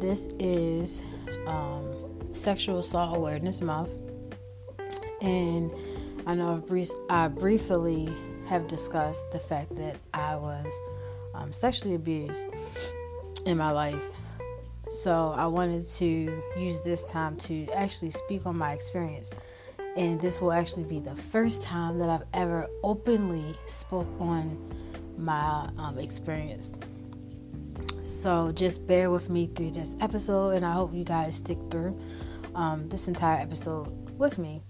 this is Sexual Assault Awareness Month, and I know I briefly have discussed the fact that I was sexually abused in my life. So I wanted to use this time to actually speak on my experience. And this will actually be the first time that I've ever openly spoke on my experience. So just bear with me through this episode, and I hope you guys stick through this entire episode with me.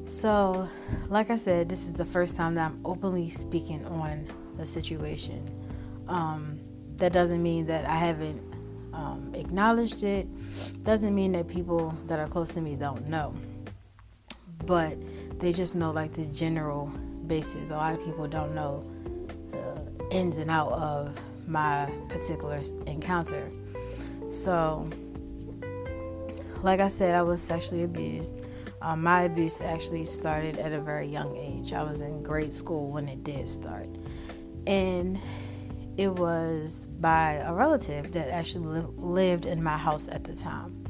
So, like I said, this is the first time that I'm openly speaking on the situation. That doesn't mean that I haven't acknowledged it. Doesn't mean that people that are close to me don't know. But they just know like the general basis. A lot of people don't know the ins and out of my particular encounter. So, like I said, I was sexually abused. My abuse actually started at a very young age. I was in grade school when it did start. And it was by a relative that actually lived in my house at the time.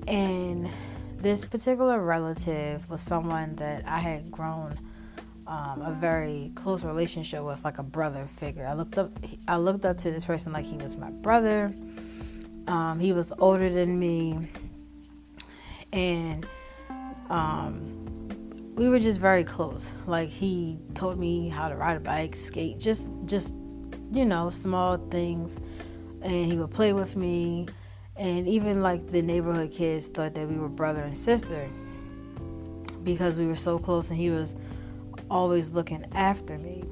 And this particular relative was someone that I had grown a very close relationship with, like a brother figure. I looked up to this person like he was my brother. He was older than me, and we were just very close. Like, he taught me how to ride a bike, skate, just small things, and he would play with me. And even like the neighborhood kids thought that we were brother and sister because we were so close, and he was always looking after me.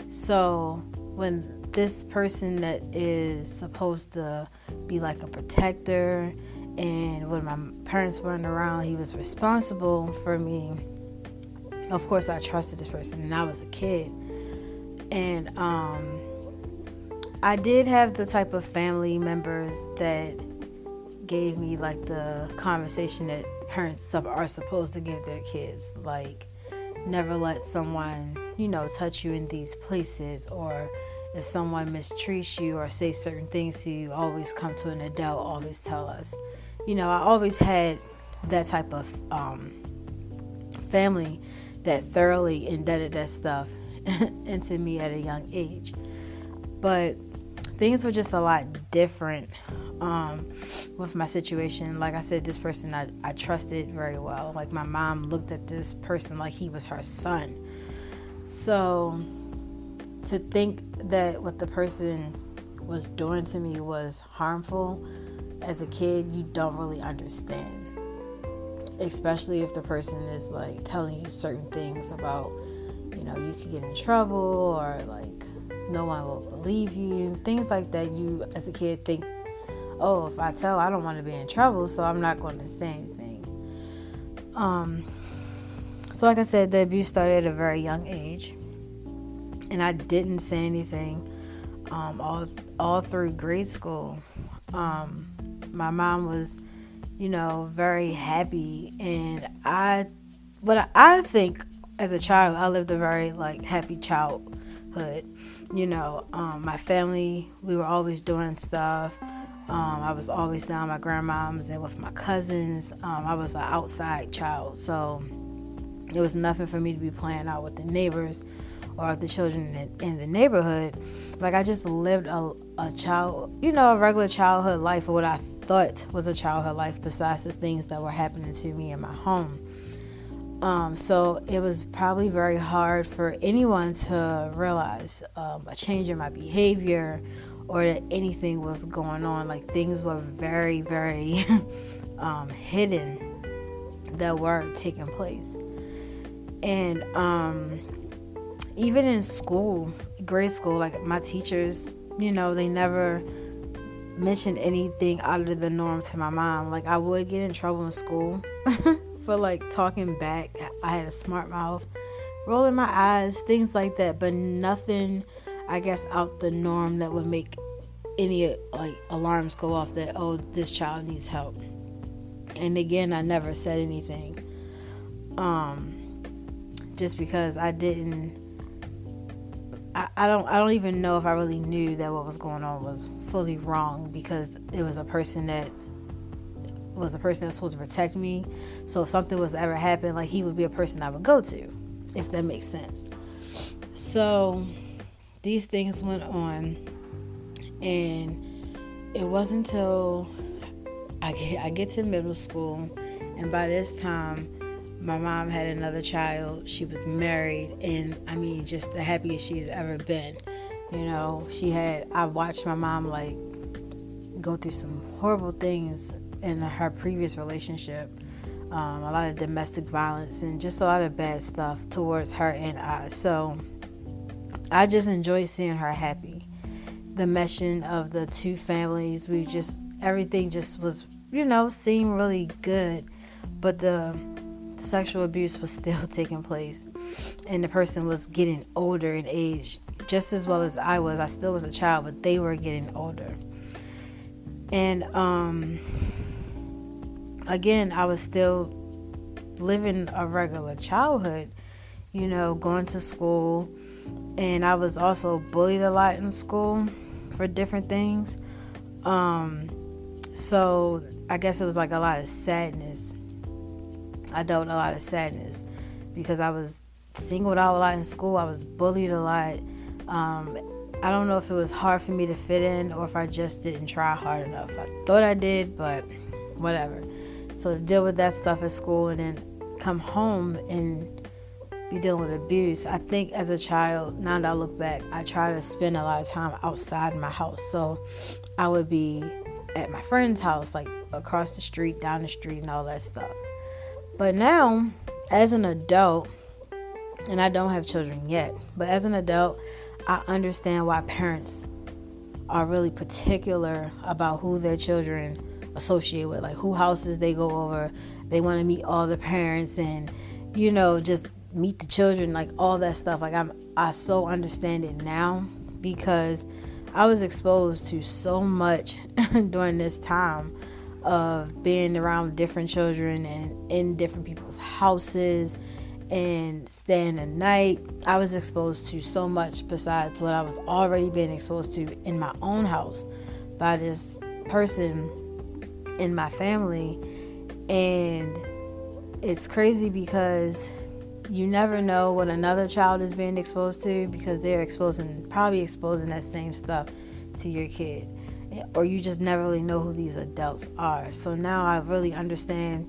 So when this person that is supposed to be like a protector, and when my parents weren't around, he was responsible for me. Of course, I trusted this person, and I was a kid. And I did have the type of family members that gave me like the conversation that parents are supposed to give their kids. Like, never let someone, touch you in these places, or if someone mistreats you or say certain things to you, always come to an adult, always tell us. I always had that type of family that thoroughly indebted that stuff into me at a young age. But things were just a lot different with my situation. Like I said, this person I trusted very well. Like, my mom looked at this person like he was her son. So to think that what the person was doing to me was harmful, as a kid, you don't really understand. Especially if the person is like telling you certain things about, you could get in trouble, or like no one will believe you. Things like that, you as a kid think, oh, if I tell, I don't want to be in trouble, so I'm not going to say anything. So like I said, the abuse started at a very young age, and I didn't say anything all through grade school. My mom was, very happy, and I think as a child, I lived a very like happy childhood. My family, we were always doing stuff. I was always down at my grandma's and with my cousins. I was an outside child, so it was nothing for me to be playing out with the neighbors or the children in the neighborhood. Like, I just lived a regular childhood life, or what I thought was a childhood life, besides the things that were happening to me in my home. So it was probably very hard for anyone to realize a change in my behavior, or that anything was going on. Like, things were very, very hidden that were taking place. And even in school, grade school, like, my teachers, they never mentioned anything out of the norm to my mom. Like, I would get in trouble in school for like talking back. I had a smart mouth, rolling my eyes, things like that, but nothing, I guess, out the norm that would make any like alarms go off that, oh, this child needs help. And again, I never said anything, just because I didn't I don't even know if I really knew that what was going on was fully wrong, because it was a person that was supposed to protect me. So if something was to ever happen, like, he would be a person I would go to, if that makes sense. So these things went on, and it wasn't until I get to middle school, and by this time my mom had another child. She was married, and I mean, just the happiest she's ever been. I watched my mom, like, go through some horrible things in her previous relationship, a lot of domestic violence and just a lot of bad stuff towards her and I. So I just enjoyed seeing her happy. The meshing of the two families, everything just was, seemed really good, but the sexual abuse was still taking place, and the person was getting older in age just as well as I was. I still was a child, but they were getting older. And again, I was still living a regular childhood, going to school, and I was also bullied a lot in school for different things. So I guess it was like a lot of sadness. I dealt with a lot of sadness because I was singled out a lot in school. I was bullied a lot. I don't know if it was hard for me to fit in or if I just didn't try hard enough. I thought I did, but whatever. So to deal with that stuff at school and then come home and be dealing with abuse, I think as a child, now that I look back, I try to spend a lot of time outside my house. So I would be at my friend's house, like across the street, down the street, and all that stuff. But now, as an adult, and I don't have children yet, but as an adult, I understand why parents are really particular about who their children associate with, like who houses they go over. They want to meet all the parents and, just meet the children, like all that stuff. Like I so understand it now because I was exposed to so much during this time of being around different children and in different people's houses and staying the night. I was exposed to so much besides what I was already being exposed to in my own house by this person in my family. And it's crazy because you never know what another child is being exposed to because they're probably exposing that same stuff to your kid. Or you just never really know who these adults are. So now I really understand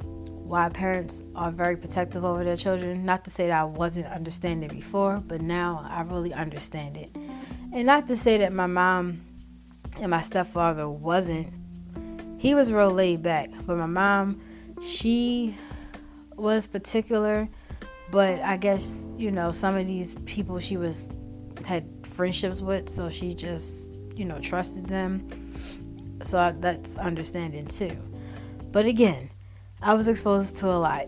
why parents are very protective over their children. Not to say that I wasn't understanding before, but now I really understand it. And not to say that my mom and my stepfather wasn't. He was real laid back. But my mom, she was particular. But I guess, some of these people she had friendships with, so she just trusted them. So that's understanding too. But again, I was exposed to a lot.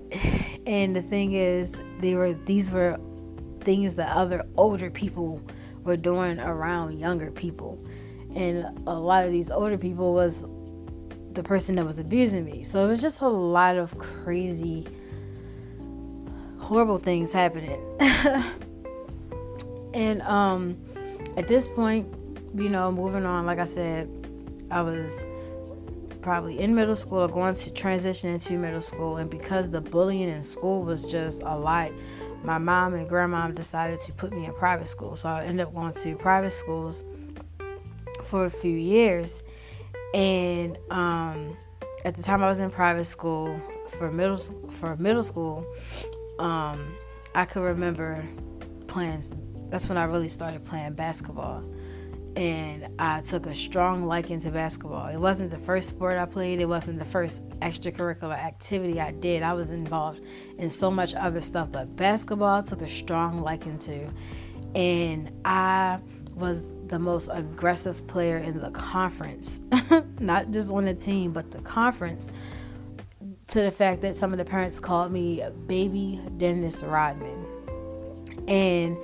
And the thing is, these were things that other older people were doing around younger people. And a lot of these older people was the person that was abusing me. So it was just a lot of crazy, horrible things happening. And at this point, moving on, like I said, I was probably in middle school or going to transition into middle school. And because the bullying in school was just a lot, my mom and grandmom decided to put me in private school. So I ended up going to private schools for a few years. And at the time I was in private school for middle school, I could remember playing. That's when I really started playing basketball. And I took a strong liking to basketball. It wasn't the first sport I played. It wasn't the first extracurricular activity I did. I was involved in so much other stuff. But basketball I took a strong liking to. And I was the most aggressive player in the conference. Not just on the team, but the conference. To the fact that some of the parents called me Baby Dennis Rodman. And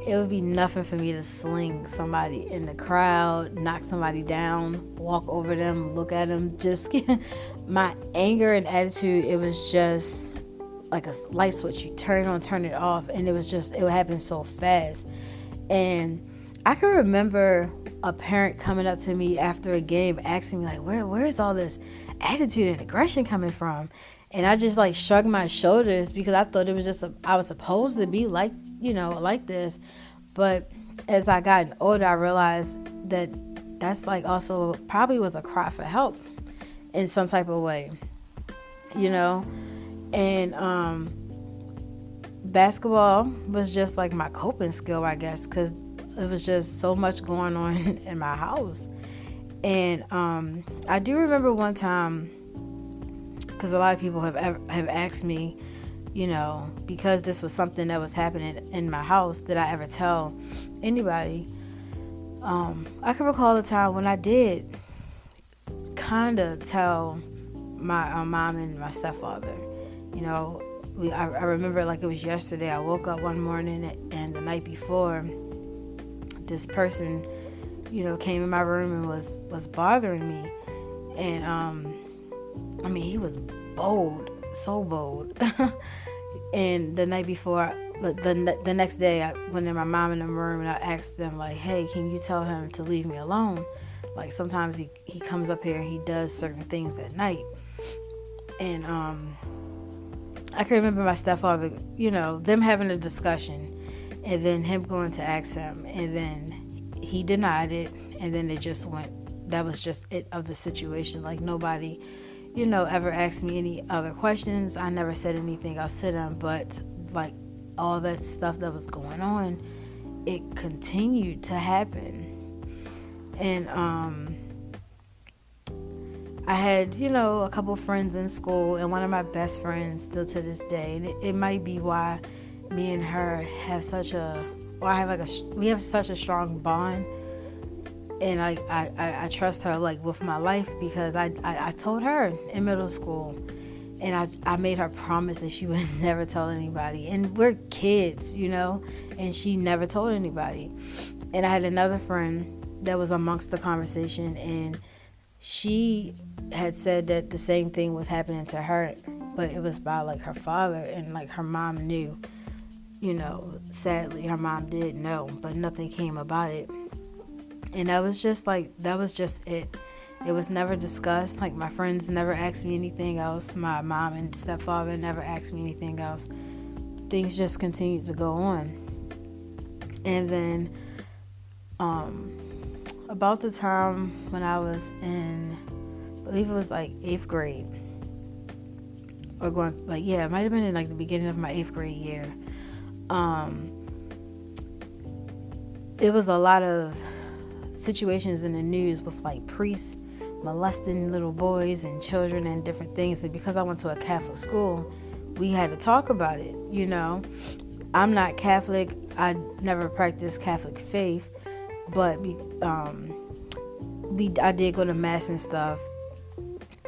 it would be nothing for me to sling somebody in the crowd, knock somebody down, walk over them, look at them. Just my anger and attitude, it was just like a light switch. You turn it on, turn it off, and it would happen so fast. And I can remember a parent coming up to me after a game asking me, like, where is all this attitude and aggression coming from? And I just like shrugged my shoulders because I thought it was just I was supposed to be like, like this. But as I got older, I realized that that's like also probably was a cry for help in some type of way, and basketball was just like my coping skill, I guess, because it was just so much going on in my house. And I do remember one time, because a lot of people have asked me, because this was something that was happening in my house, did I ever tell anybody? I can recall the time when I did kind of tell my mom and my stepfather. I remember like it was yesterday. I woke up one morning and the night before, this person, came in my room and was bothering me. And he was bold, so bold. And the night before, the next day, I went in my mom in the room and I asked them, like, hey, can you tell him to leave me alone? Like, sometimes he comes up here and he does certain things at night. And I can remember my stepfather, them having a discussion and then him going to ask him, and then he denied it, and then it just went, that was just it of the situation. Like, nobody, ever asked me any other questions. I never said anything else to them, but like all that stuff that was going on, it continued to happen. And I had, a couple friends in school, and one of my best friends still to this day, and it might be why me and her have we have such a strong bond. And I trust her like with my life, because I told her in middle school, and I made her promise that she would never tell anybody. And we're kids, and she never told anybody. And I had another friend that was amongst the conversation, and she had said that the same thing was happening to her, but it was by like her father, and like her mom knew, sadly her mom did know, but nothing came about it. And that was just it. It was never discussed. Like, my friends never asked me anything else. My mom and stepfather never asked me anything else. Things just continued to go on. And then about the time when I was in, I believe it was like 8th grade, or going, like, yeah, it might have been in like the beginning of my 8th grade year. It was a lot of situations in the news with like priests molesting little boys and children and different things. And because I went to a Catholic school, we had to talk about it. I'm not Catholic. I never practiced Catholic faith, but I did go to mass and stuff.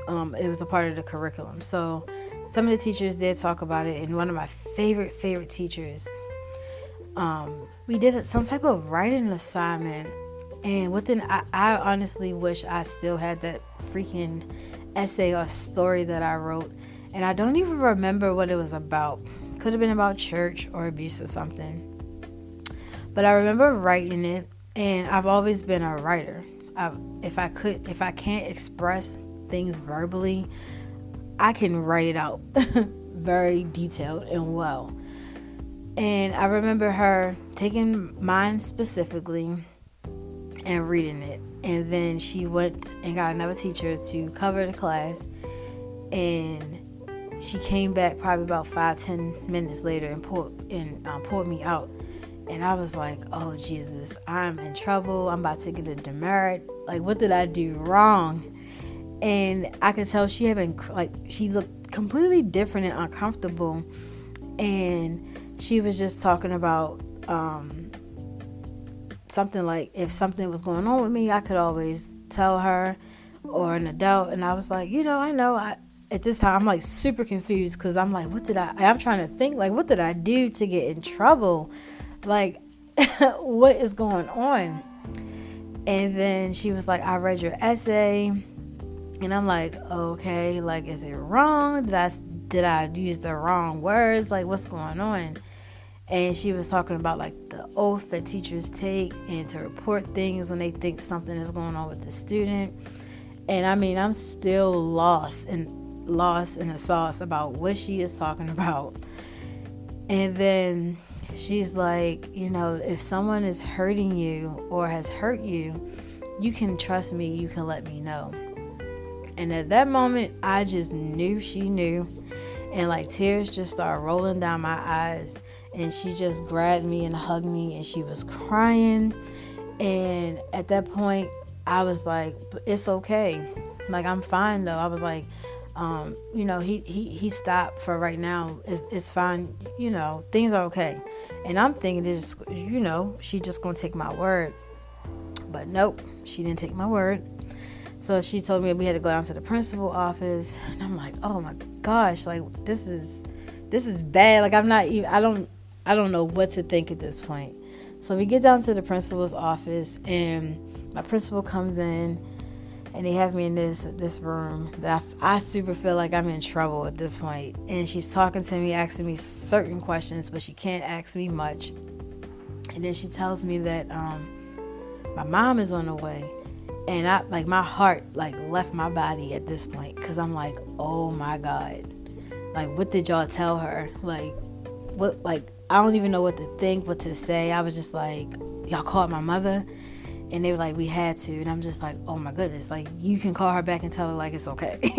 It was a part of the curriculum. So some of the teachers did talk about it, and one of my favorite teachers, we did some type of writing assignment. And I honestly wish I still had that freaking essay or story that I wrote. And I don't even remember what it was about. Could have been about church or abuse or something. But I remember writing it, and I've always been a writer. If I can't express things verbally, I can write it out very detailed and well. And I remember her taking mine specifically and reading it, and then she went and got another teacher to cover the class, and she came back probably about 5-10 minutes later and pulled me out. And I was like, oh Jesus, I'm in trouble. I'm about to get a demerit. Like, what did I do wrong? And I could tell she had been, like, she looked completely different and uncomfortable, and she was just talking about something like, if something was going on with me, I could always tell her or an adult. And I was like, at this time, I'm like super confused, because I'm like, I'm trying to think, like, what did I do to get in trouble? Like, what is going on? And then she was like, I read your essay. And I'm like, okay, like, is it wrong? Did I use the wrong words? Like, what's going on? And she was talking about like the oath that teachers take and to report things when they think something is going on with the student. And I mean, I'm still lost in the sauce about what she is talking about. And then she's like, if someone is hurting you or has hurt you, you can trust me, you can let me know. And at that moment, I just knew she knew. And like tears just started rolling down my eyes. And she just grabbed me and hugged me, and she was crying. And at that point, I was like, it's okay. Like, I'm fine though. I was like, he stopped for right now. It's fine. Things are okay. And I'm thinking, she just gonna take my word. But nope, she didn't take my word. So she told me we had to go down to the principal office. And I'm like, oh my gosh, like this is bad. Like I don't know what to think at this point. So we get down to the principal's office, and my principal comes in, and they have me in this room that I super feel like I'm in trouble at this point. And she's talking to me, asking me certain questions, but she can't ask me much. And then she tells me that my mom is on the way. And I like my heart like left my body at this point, because I'm like, oh my God, like what did y'all tell her? Like what? Like I don't even know what to think, what to say. I was just like, y'all called my mother? And they were like, we had to. And I'm just like, oh my goodness, like you can call her back and tell her like it's okay.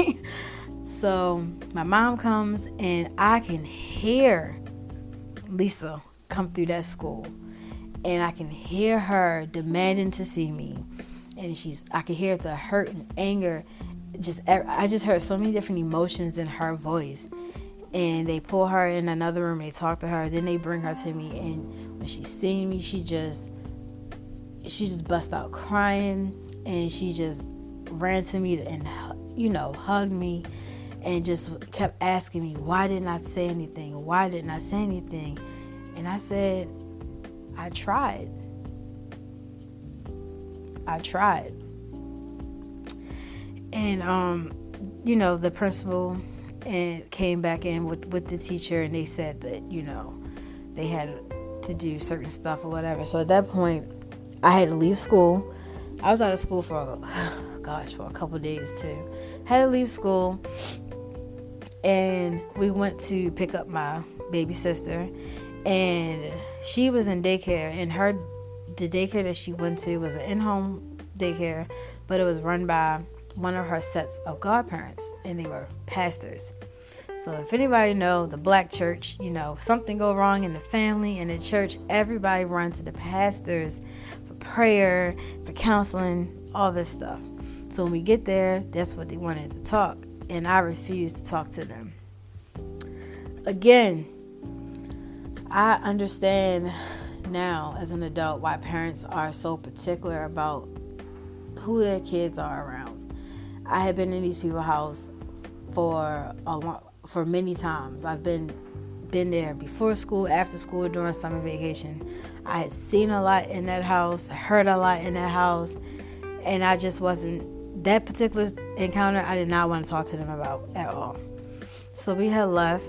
So my mom comes, and I can hear Lisa come through that school, and I can hear her demanding to see me. And I could hear the hurt and anger. I just heard so many different emotions in her voice. And they pull her in another room. They talk to her. Then they bring her to me. And when she seen me, she just bust out crying. And she just ran to me and hugged me, and just kept asking me, why didn't I say anything? Why didn't I say anything? And I said, I tried. And the principal and came back in with the teacher, and they said that they had to do certain stuff or whatever. So at that point, I had to leave school. I was out of school for a couple days too. Had to leave school, and we went to pick up my baby sister, and she was in daycare, and the daycare that she went to was an in-home daycare, but it was run by one of her sets of godparents, and they were pastors. So if anybody know the black church, something go wrong in the family, in the church, everybody run to the pastors for prayer, for counseling, all this stuff. So when we get there, that's what they wanted to talk, and I refused to talk to them. Again, I understand now as an adult why parents are so particular about who their kids are around. I have been in these people's house for many times. I've been there before school, after school, during summer vacation. I had seen a lot in that house, heard a lot in that house, and I just wasn't, that particular encounter, I did not want to talk to them about at all. So we had left,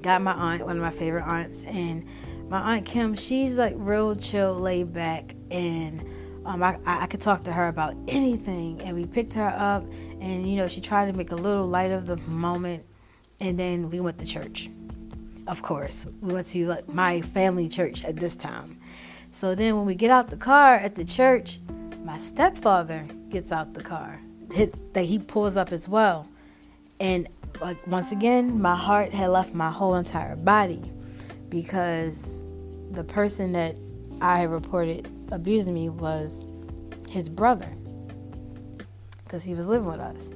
got my aunt, one of my favorite aunts, and my Aunt Kim, she's like real chill, laid back, and I could talk to her about anything. And we picked her up, and she tried to make a little light of the moment, and then we went to church. Of course, we went to my family church at this time. So then when we get out the car at the church, my stepfather gets out the car. He pulls up as well, and like once again, my heart had left my whole entire body, because the person that I had reported abusing me was his brother, because he was living with us.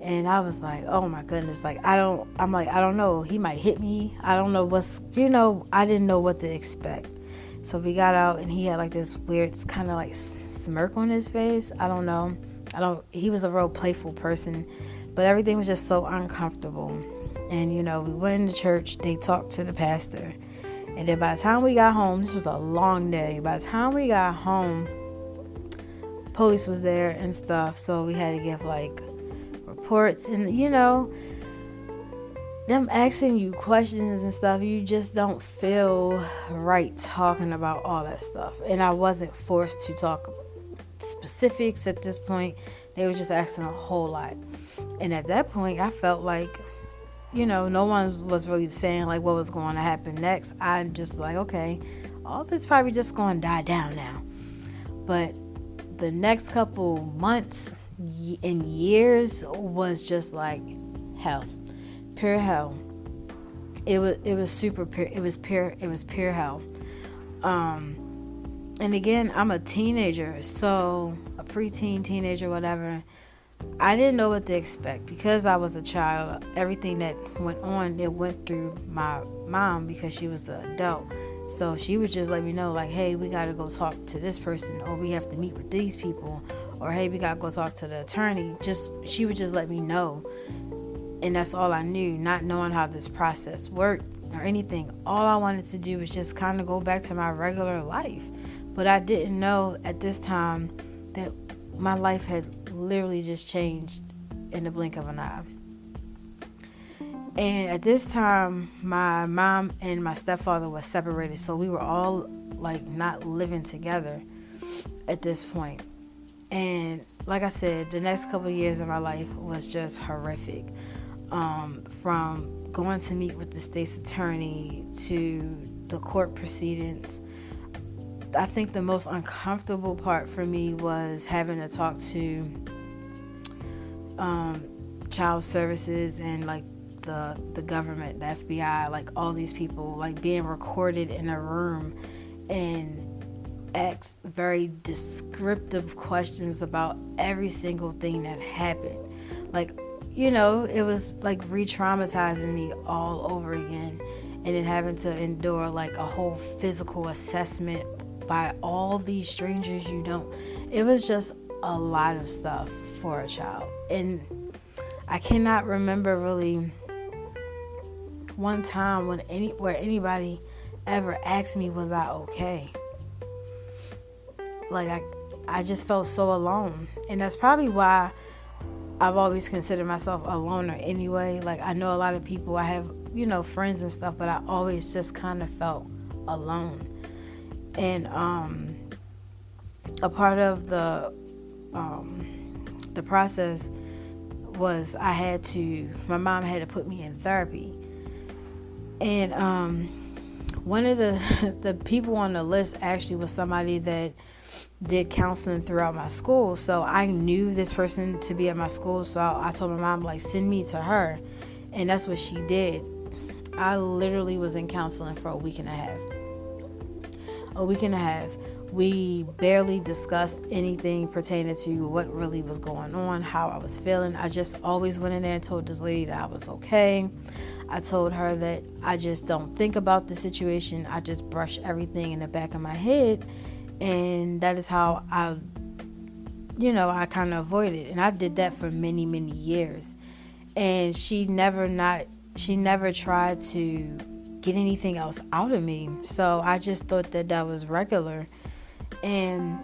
And I was like, oh my goodness, I don't know, he might hit me. I don't know I didn't know what to expect. So we got out, and he had like this weird kind of like smirk on his face. I don't know. He was a real playful person, but everything was just so uncomfortable. And, we went into church. They talked to the pastor. And then by the time we got home, this was a long day. By the time we got home, police was there and stuff. So we had to give, reports. And, them asking you questions and stuff, you just don't feel right talking about all that stuff. And I wasn't forced to talk specifics at this point. They were just asking a whole lot. And at that point, I felt like, no one was really saying like what was going to happen next. I just like, okay, all this probably just going to die down now. But the next couple months and years was just like hell. Pure hell. It was super pure. It was pure hell. And again, I'm a teenager, so a preteen, teenager, whatever. I didn't know what to expect because I was a child. Everything that went on, it went through my mom because she was the adult. So she would just let me know, like, hey, we got to go talk to this person, or we have to meet with these people, or hey, we got to go talk to the attorney. She would just let me know. And that's all I knew, not knowing how this process worked or anything. All I wanted to do was just kind of go back to my regular life. But I didn't know at this time that my life had literally just changed in the blink of an eye. And at this time, my mom and my stepfather were separated. So we were all like not living together at this point. And like I said, the next couple of years of my life was just horrific. From going to meet with the state's attorney to the court proceedings. I think the most uncomfortable part for me was having to talk to child services and like the government, the FBI, like all these people, like being recorded in a room and ask very descriptive questions about every single thing that happened. Like, it was like re-traumatizing me all over again, and then having to endure like a whole physical assessment by all these strangers you don't. It was just a lot of stuff for a child. And I cannot remember really one time where anybody ever asked me, was I okay? Like I just felt so alone. And that's probably why I've always considered myself a loner anyway. Like, I know a lot of people, I have, friends and stuff, but I always just kind of felt alone. And a part of the process was my mom had to put me in therapy. And one of the people on the list actually was somebody that did counseling throughout my school. So I knew this person to be at my school. So I told my mom, like, send me to her. And that's what she did. I literally was in counseling for a week and a half. We barely discussed anything pertaining to what really was going on, how I was feeling. I just always went in there and told this lady that I was okay. I told her that I just don't think about the situation. I just brush everything in the back of my head. And that is how I kind of avoided. And I did that for many, many years. And she never tried to get anything else out of me. So I just thought that was regular. And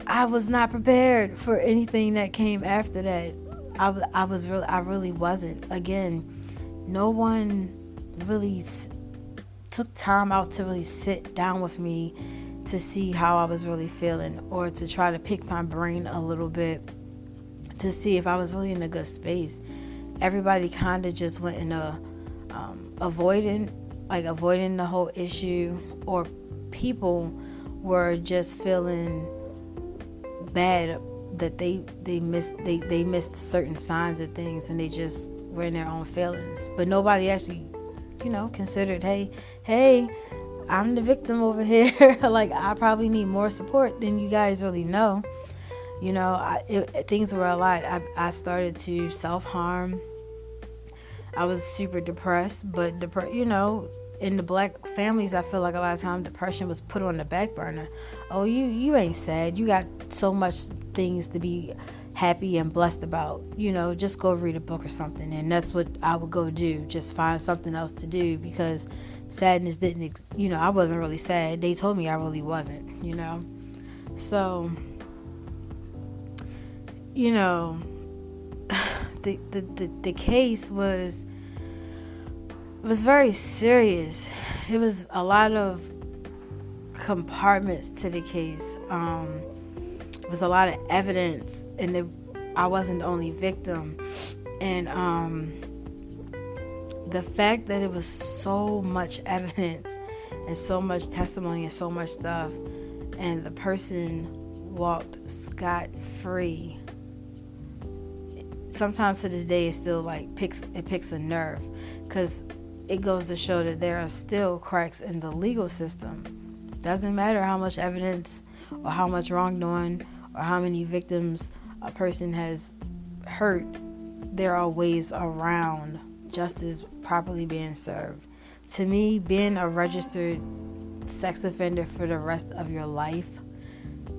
I was not prepared for anything that came after that. I really wasn't. Again, no one really took time out to really sit down with me to see how I was really feeling, or to try to pick my brain a little bit to see if I was really in a good space. Everybody kind of just went in avoiding the whole issue, or people were just feeling bad that they missed certain signs of things, and they just were in their own feelings. But nobody actually, considered, hey, I'm the victim over here. Like, I probably need more support than you guys really know. Things were a lot. I started to self-harm. I was super depressed, but in the black families, I feel like a lot of times depression was put on the back burner. Oh, you ain't sad. You got so much things to be happy and blessed about. Just go read a book or something. And that's what I would go do. Just find something else to do, because sadness I wasn't really sad. They told me I really wasn't, So, the case was, was very serious. It was a lot of compartments to the case. It was a lot of evidence, and I wasn't the only victim. And the fact that it was so much evidence and so much testimony and so much stuff, and the person walked scot-free. Sometimes to this day, it still like picks a nerve, because it goes to show that there are still cracks in the legal system. Doesn't matter how much evidence or how much wrongdoing or how many victims a person has hurt, there are ways around justice properly being served. To me, being a registered sex offender for the rest of your life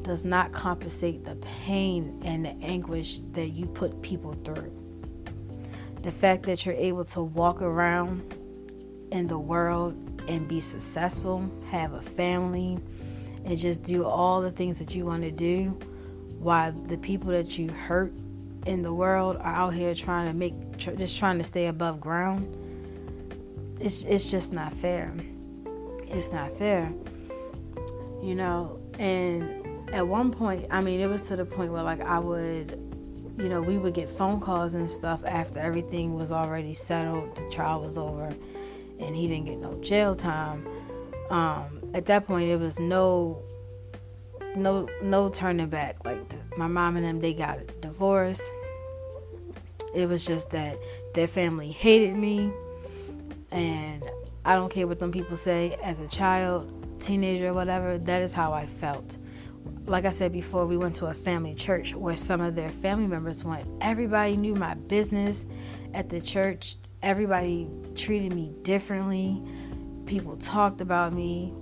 does not compensate the pain and the anguish that you put people through. The fact that you're able to walk around in the world and be successful, have a family, and just do all the things that you want to do, while the people that you hurt in the world are out here trying to stay above ground. It's just not fair. It's not fair, and at one point, it was to the point where like I would, we would get phone calls and stuff after everything was already settled, the trial was over, and he didn't get no jail time. At that point, it was no turning back. Like my mom and them, they got a divorce. It was just that their family hated me, and I don't care what them people say. As a child, teenager, whatever, that is how I felt. Like I said before, we went to a family church where some of their family members went. Everybody knew my business at the church. Everybody treated me differently. People talked about me,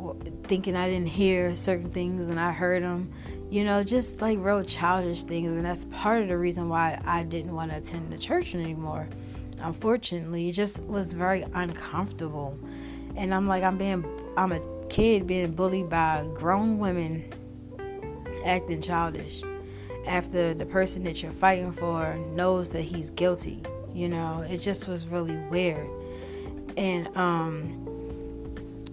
thinking I didn't hear certain things and I heard them. Just like real childish things. And that's part of the reason why I didn't want to attend the church anymore. Unfortunately, it just was very uncomfortable. And I'm a kid being bullied by grown women acting childish after the person that you're fighting for knows that he's guilty. It just was really weird. And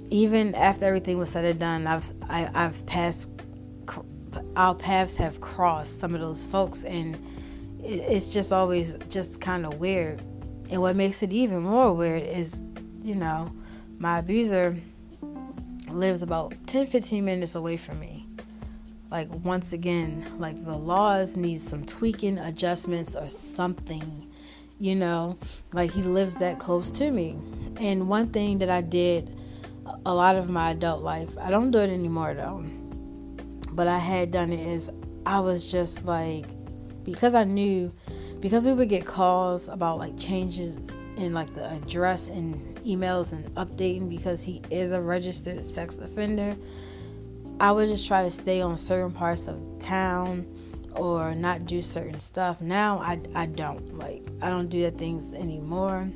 even after everything was said and done, our paths have crossed some of those folks, and it's just always just kind of weird. And what makes it even more weird is, my abuser lives about 10-15 minutes away from me. Like, once again, like the laws need some tweaking, adjustments, or something, like he lives that close to me. And one thing that I did a lot of my adult life, I don't do it anymore though, but I had done it, is I was just like, because we would get calls about like changes in like the address and emails and updating, because he is a registered sex offender, I would just try to stay on certain parts of town or not do certain stuff. Now I don't do that things anymore,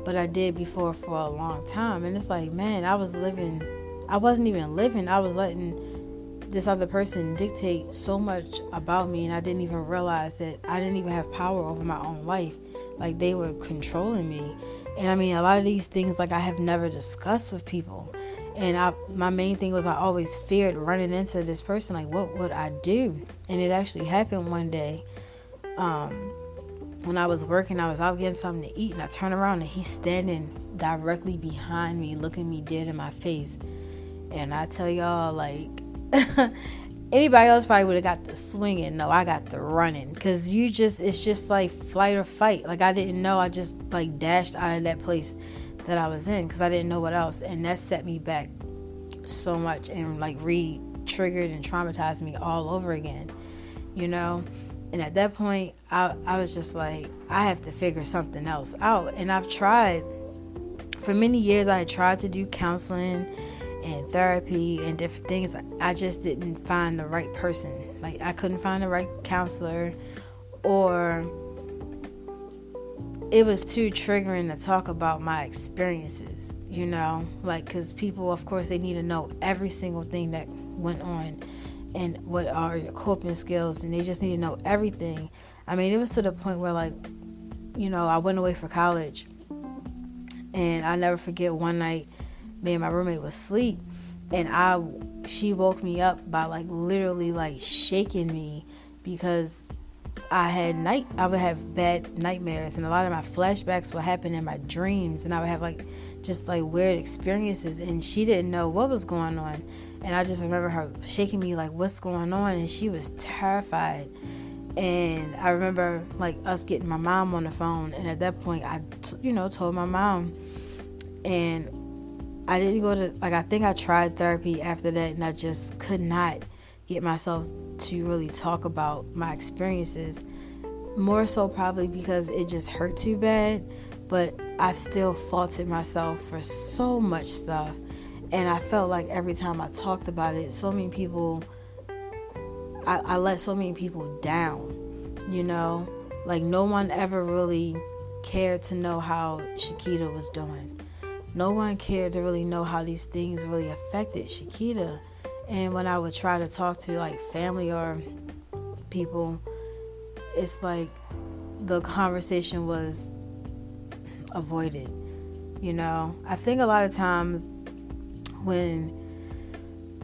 but I did before for a long time. And it's like, man, I wasn't even living. I was letting this other person dictate so much about me, and I didn't even realize that I didn't even have power over my own life. Like, they were controlling me. And a lot of these things, like, I have never discussed with people. And my main thing was I always feared running into this person. Like, what would I do? And it actually happened one day. When I was working, I was out getting something to eat, and I turned around and he's standing directly behind me, looking me dead in my face. And I tell y'all, like, anybody else probably would have got the swinging. No, I got the running, because it's just like flight or fight. Like, I didn't know. I just like dashed out of that place that I was in, because I didn't know what else. And that set me back so much, and like re-triggered and traumatized me all over again, And at that point, I was just like, I have to figure something else out. And I've tried, for many years, I had tried to do counseling and therapy and different things. I just didn't find the right person. Like, I couldn't find the right counselor, or it was too triggering to talk about my experiences, like, because people, of course, they need to know every single thing that went on and what are your coping skills, and they just need to know everything. It was to the point where, like, I went away for college, And I never forget one night, me and my roommate was asleep, and she woke me up by like literally like shaking me, because I would have bad nightmares, and a lot of my flashbacks would happen in my dreams, and I would have like just like weird experiences, and she didn't know what was going on. And I just remember her shaking me like, what's going on? And she was terrified. And I remember like us getting my mom on the phone, and at that point I told my mom. And I didn't go to, like, I think I tried therapy after that, and I just could not get myself to really talk about my experiences, more so probably because it just hurt too bad. But I still faulted myself for so much stuff, and I felt like every time I talked about it, so many people, I let so many people down, like no one ever really cared to know how Shakita was doing. No one cared to really know how these things really affected Shakita. And when I would try to talk to like family or people, it's like the conversation was avoided. I think a lot of times when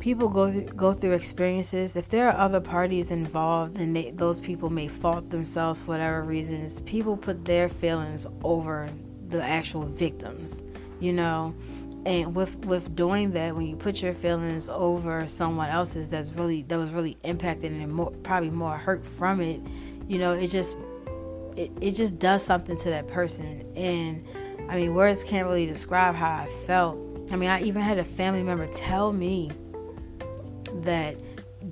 people go through experiences, if there are other parties involved, and those people may fault themselves for whatever reasons, people put their feelings over the actual victims. And with doing that, when you put your feelings over someone else's that was really impacted and probably more hurt from it, it just does something to that person. And I mean, words can't really describe how I felt. I mean, I even had a family member tell me that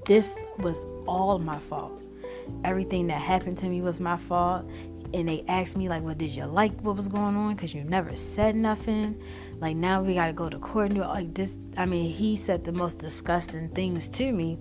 this was all my fault. Everything that happened to me was my fault. And they asked me, like, well, did you like what was going on? Because you never said nothing. Like, now we got to go to court and do it like this. I mean, he said the most disgusting things to me.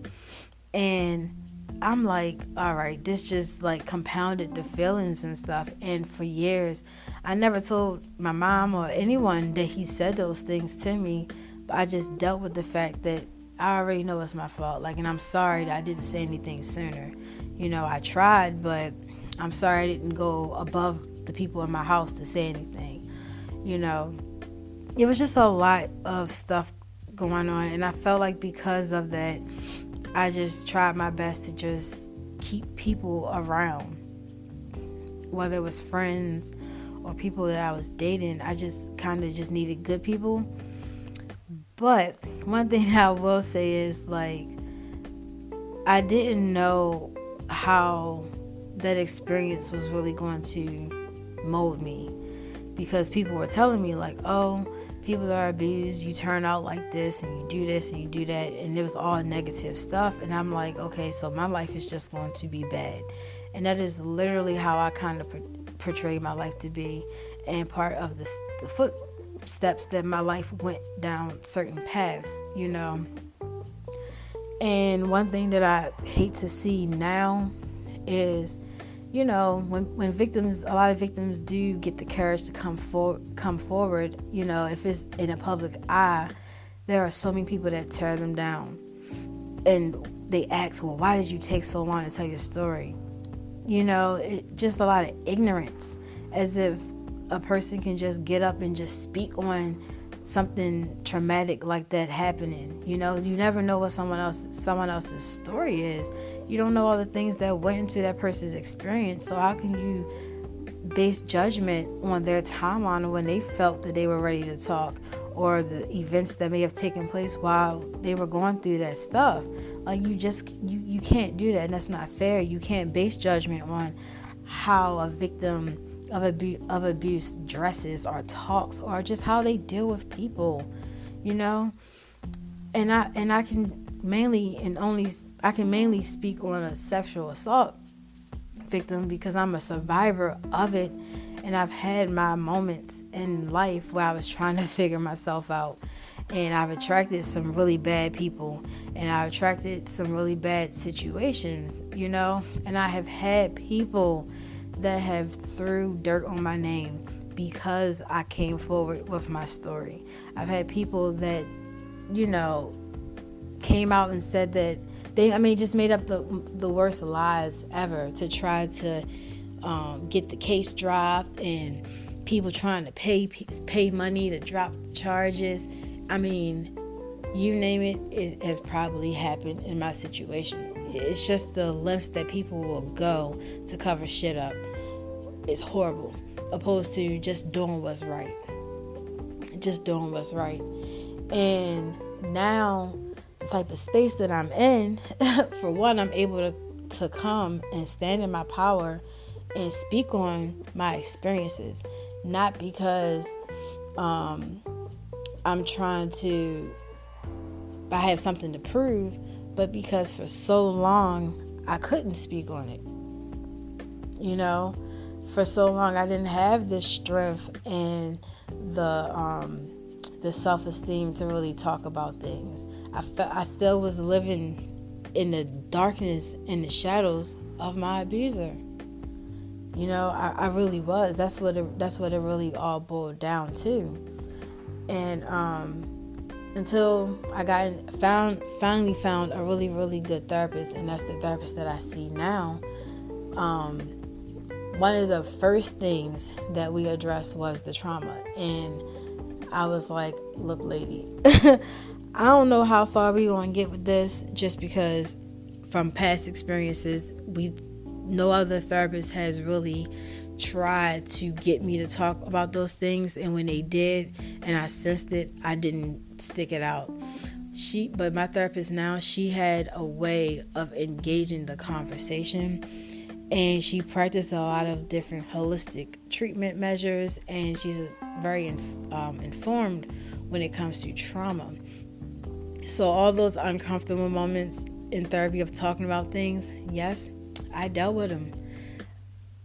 And I'm like, all right, this just, like, compounded the feelings and stuff. And for years, I never told my mom or anyone that he said those things to me. But I just dealt with the fact that I already know it's my fault. Like, and I'm sorry that I didn't say anything sooner. I tried, but I'm sorry I didn't go above the people in my house to say anything. It was just a lot of stuff going on, and I felt like because of that, I just tried my best to just keep people around, whether it was friends or people that I was dating. I just kind of just needed good people. But one thing I will say is, like, I didn't know how that experience was really going to mold me, because people were telling me, like, oh, people that are abused, you turn out like this and you do this and you do that, and it was all negative stuff. And I'm like, okay, so my life is just going to be bad. And that is literally how I kind of portray my life to be, and part of the footsteps that my life went down certain paths. And one thing that I hate to see now is, when victims, a lot of victims do get the courage to come forward, if it's in a public eye, there are so many people that tear them down. And they ask, well, why did you take so long to tell your story? Just a lot of ignorance, as if a person can just get up and just speak on something traumatic like that happening. You never know what someone else's story is. You don't know all the things that went into that person's experience. So how can you base judgment on their timeline when they felt that they were ready to talk, or the events that may have taken place while they were going through that stuff? Like, you can't do that, and that's not fair. You can't base judgment on how a victim of abuse dresses or talks, or just how they deal with people, and I can mainly speak on a sexual assault victim, because I'm a survivor of it, and I've had my moments in life where I was trying to figure myself out, and I've attracted some really bad people, and I've attracted some really bad situations, and I have had people that have threw dirt on my name because I came forward with my story. I've had people that, came out and said that just made up the worst lies ever to try to get the case dropped and people trying to pay money to drop the charges. I mean, you name it, it has probably happened in my situation. It's just the lengths that people will go to cover shit up. It's horrible, opposed to just doing what's right. Just doing what's right. And now, the type of space that I'm in, for one, I'm able to come and stand in my power and speak on my experiences. Not because I'm trying to, I have something to prove, but because for so long I couldn't speak on it. You know, for so long I didn't have the strength and the self-esteem to really talk about things. I still was living in the darkness and the shadows of my abuser. You know, I really was. That's what it really all boiled down to. And until I finally found a really, really good therapist, and that's the therapist that I see now. One of the first things that we addressed was the trauma, and I was like, look, lady, I don't know how far we're going to get with this, just because from past experiences, no other therapist has really tried to get me to talk about those things, and when they did and I sensed it, I didn't stick it out. But my therapist now, she had a way of engaging the conversation, and she practiced a lot of different holistic treatment measures, and she's very informed when it comes to trauma. So all those uncomfortable moments in therapy of talking about things, yes, I dealt with them.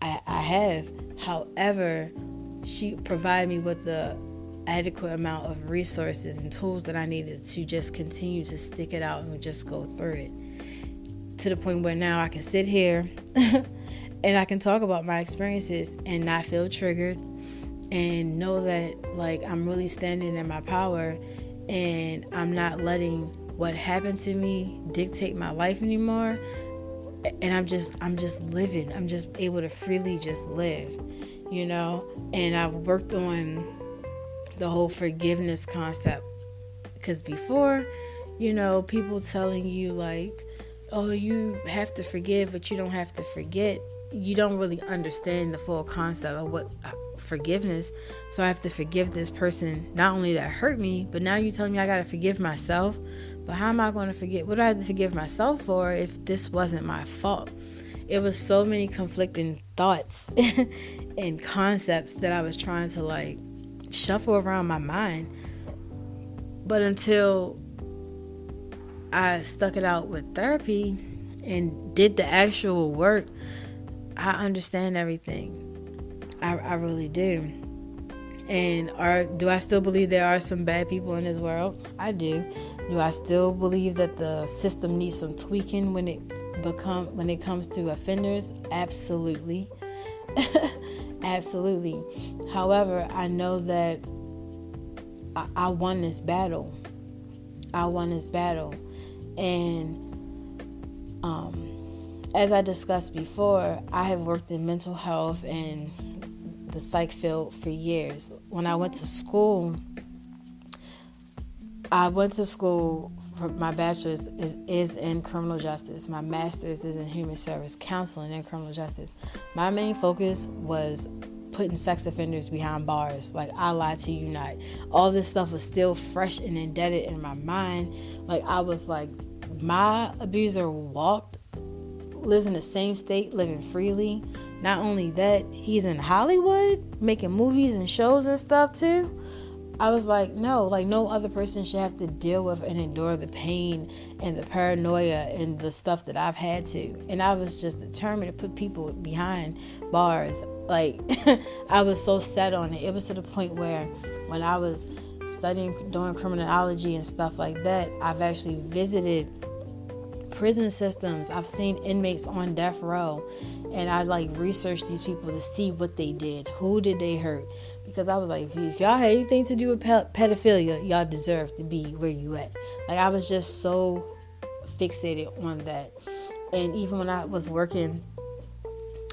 I have. However, she provided me with the adequate amount of resources and tools that I needed to just continue to stick it out and just go through it. To the point where now I can sit here and I can talk about my experiences and not feel triggered, and know that, like, I'm really standing in my power, and I'm not letting what happened to me dictate my life anymore. And I'm just living. I'm just able to freely just live, you know. And I've worked on the whole forgiveness concept, because before, you know, people telling you like, oh, you have to forgive, but you don't have to forget. You don't really understand the full concept of what forgiveness. So I have to forgive this person, not only that hurt me, but now you're telling me I got to forgive myself. But how am I going to forget? What do I have to forgive myself for if this wasn't my fault? It was so many conflicting thoughts and concepts that I was trying to like shuffle around my mind. But until I stuck it out with therapy and did the actual work, I understand everything. I really do. And do I still believe there are some bad people in this world? I do. Do I still believe that the system needs some tweaking when it comes to offenders? Absolutely. Absolutely. However, I know that I won this battle. And as I discussed before, I have worked in mental health and the psych field for years. When I went to school, for my bachelor's is in criminal justice. My master's is in human service counseling and criminal justice. My main focus was putting sex offenders behind bars. Like, I lied to you not. All this stuff was still fresh and embedded in my mind. Like, I was like, my abuser lives in the same state, living freely. Not only that, he's in Hollywood making movies and shows and stuff too. I was like, no other person should have to deal with and endure the pain and the paranoia and the stuff that I've had to. And I was just determined to put people behind bars. Like, I was so set on it. It was to the point where when I was doing criminology and stuff like that, I've actually visited prison systems. I've seen inmates on death row, and I like researched these people to see what they did, who did they hurt, because I was like, if y'all had anything to do with pedophilia, y'all deserve to be where you at. Like, I was just so fixated on that. And even when I was working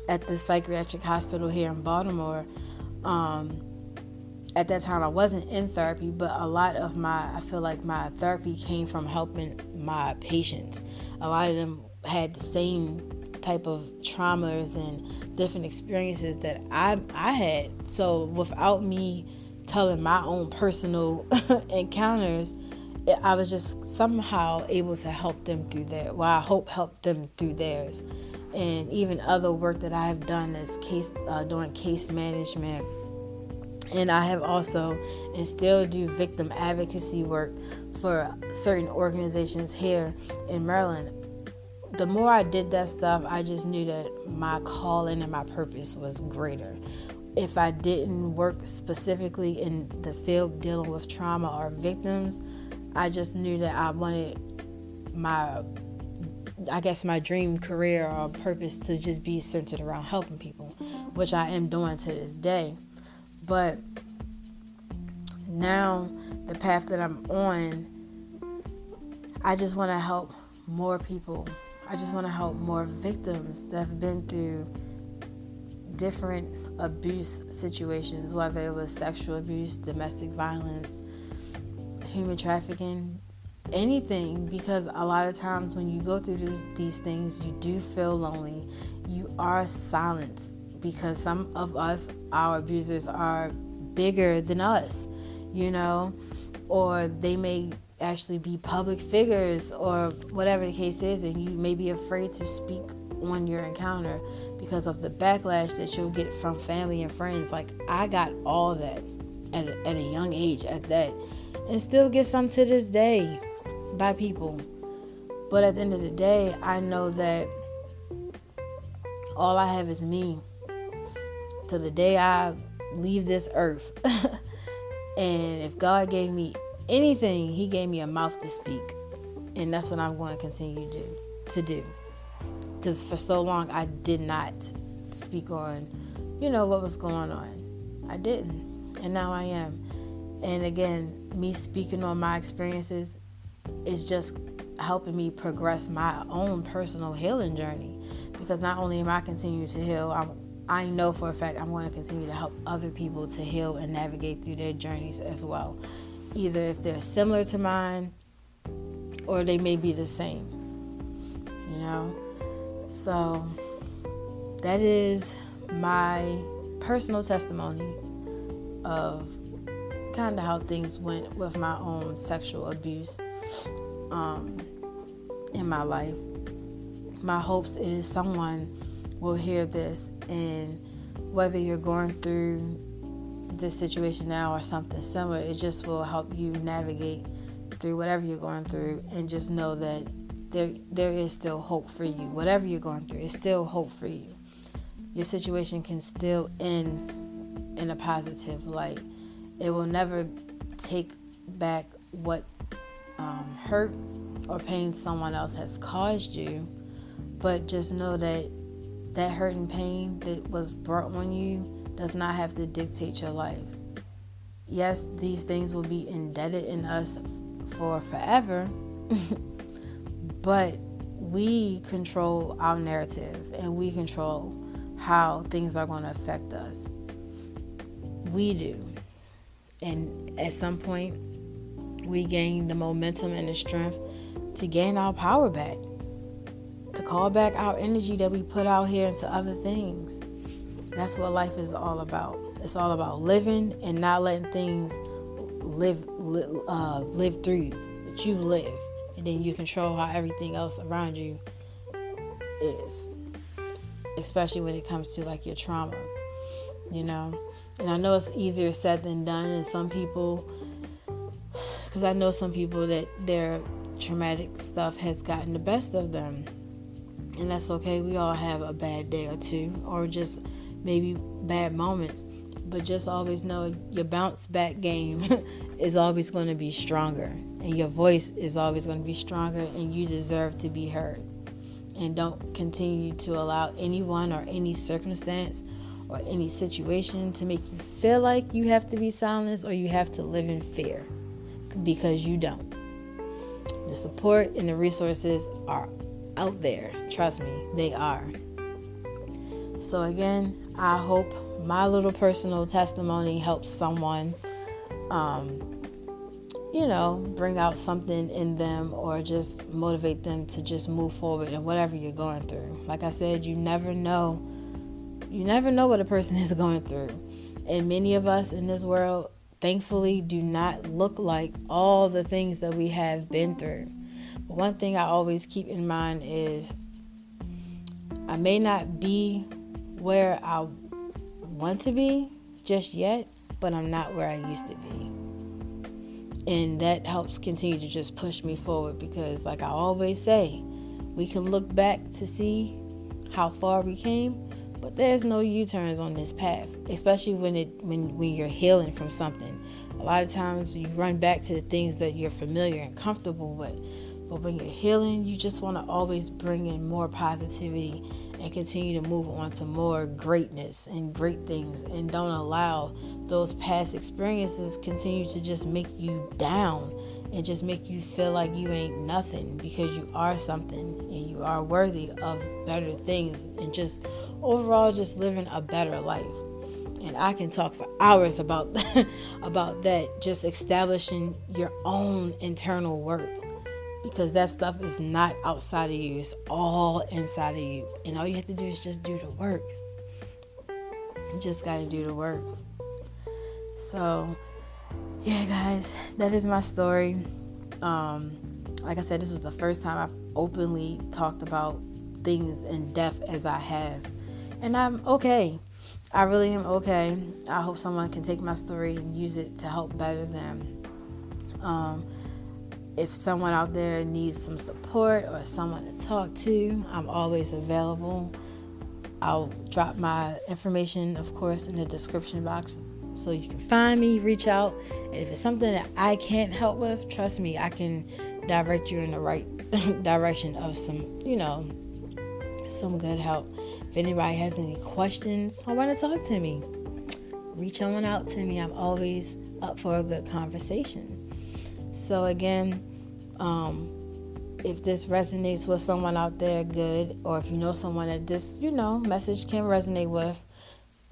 at the psychiatric hospital here in Baltimore, At that time I wasn't in therapy, but a lot of I feel like my therapy came from helping my patients. A lot of them had the same type of traumas and different experiences that I had. So without me telling my own personal encounters, I was just somehow able to help them through that. Well, I hope help them through theirs. And even other work that I have done as doing case management. And I have also and still do victim advocacy work for certain organizations here in Maryland. The more I did that stuff, I just knew that my calling and my purpose was greater. If I didn't work specifically in the field dealing with trauma or victims, I just knew that I wanted my dream career or purpose to just be centered around helping people, which I am doing to this day. But now the path that I'm on, I just want to help more people. I just want to help more victims that have been through different abuse situations, whether it was sexual abuse, domestic violence, human trafficking, anything. Because a lot of times when you go through these things, you do feel lonely. You are silenced because some of us, our abusers, are bigger than us, or they may actually be public figures or whatever the case is, and you may be afraid to speak on your encounter because of the backlash that you'll get from family and friends. Like, I got all that at a young age at that, and still get some to this day by people. But at the end of the day, I know that all I have is me till the day I leave this earth. And if God gave me anything, He gave me a mouth to speak, and that's what I'm going to continue to do. Because for so long I did not speak on, what was going on. I didn't, and now I am. And again, me speaking on my experiences is just helping me progress my own personal healing journey. Because not only am I continuing to heal, I know for a fact I'm going to continue to help other people to heal and navigate through their journeys as well. Either if they're similar to mine or they may be the same, So that is my personal testimony of kind of how things went with my own sexual abuse in my life. My hopes is someone will hear this, and whether you're going through this situation now or something similar, it just will help you navigate through whatever you're going through, and just know that there is still hope for you. Whatever you're going through, it's still hope for you. Your situation can still end in a positive light. It will never take back what hurt or pain someone else has caused you, but just know that hurt and pain that was brought on you does not have to dictate your life. Yes, these things will be embedded in us for forever, but we control our narrative, and we control how things are going to affect us. We do. And at some point, we gain the momentum and the strength to gain our power back, to call back our energy that we put out here into other things. That's what life is all about. It's all about living and not letting things live through you. But you live, and then you control how everything else around you is. Especially when it comes to like your trauma, And I know it's easier said than done, and some people, because I know some people that their traumatic stuff has gotten the best of them. And that's okay. We all have a bad day or two, or just maybe bad moments. But just always know your bounce back game is always going to be stronger. And your voice is always going to be stronger, and you deserve to be heard. And don't continue to allow anyone or any circumstance or any situation to make you feel like you have to be silenced or you have to live in fear, because you don't. The support and the resources are out there. Trust me, they are. So again, I hope my little personal testimony helps someone, bring out something in them or just motivate them to just move forward in whatever you're going through. Like I said, you never know what a person is going through. And many of us in this world, thankfully, do not look like all the things that we have been through. But one thing I always keep in mind is I may not be where I want to be just yet, but I'm not where I used to be. And that helps continue to just push me forward because, like I always say, we can look back to see how far we came, but there's no U-turns on this path, especially when you're healing from something. A lot of times you run back to the things that you're familiar and comfortable with. But when you're healing, you just want to always bring in more positivity and continue to move on to more greatness and great things, and don't allow those past experiences continue to just make you down and just make you feel like you ain't nothing, because you are something and you are worthy of better things and just overall just living a better life. And I can talk for hours about that, just establishing your own internal worth. Because that stuff is not outside of you. It's all inside of you. And all you have to do is just do the work. You just got to do the work. So, yeah, guys, that is my story. Like I said, this was the first time I've openly talked about things in depth as I have. And I'm okay. I really am okay. I hope someone can take my story and use it to help better them. If someone out there needs some support or someone to talk to, I'm always available. I'll drop my information, of course, in the description box so you can find me, reach out. And if it's something that I can't help with, trust me, I can direct you in the right direction of some good help. If anybody has any questions or want to talk to me, reach on out to me. I'm always up for a good conversation. So again, if this resonates with someone out there, good. Or if you know someone that this, message can resonate with,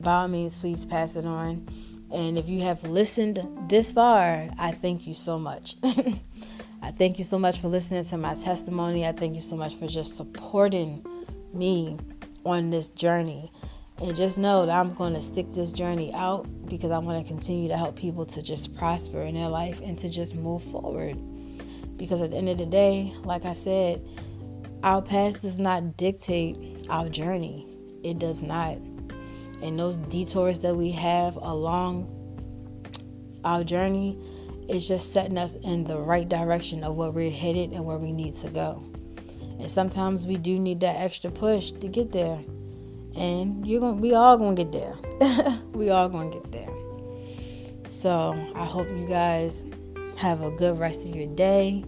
by all means, please pass it on. And if you have listened this far, I thank you so much. I thank you so much for listening to my testimony. I thank you so much for just supporting me on this journey. And just know that I'm going to stick this journey out because I want to continue to help people to just prosper in their life and to just move forward. Because at the end of the day, like I said, our past does not dictate our journey. It does not. And those detours that we have along our journey is just setting us in the right direction of where we're headed and where we need to go. And sometimes we do need that extra push to get there. And we all gonna get there. We all gonna get there. So I hope you guys have a good rest of your day.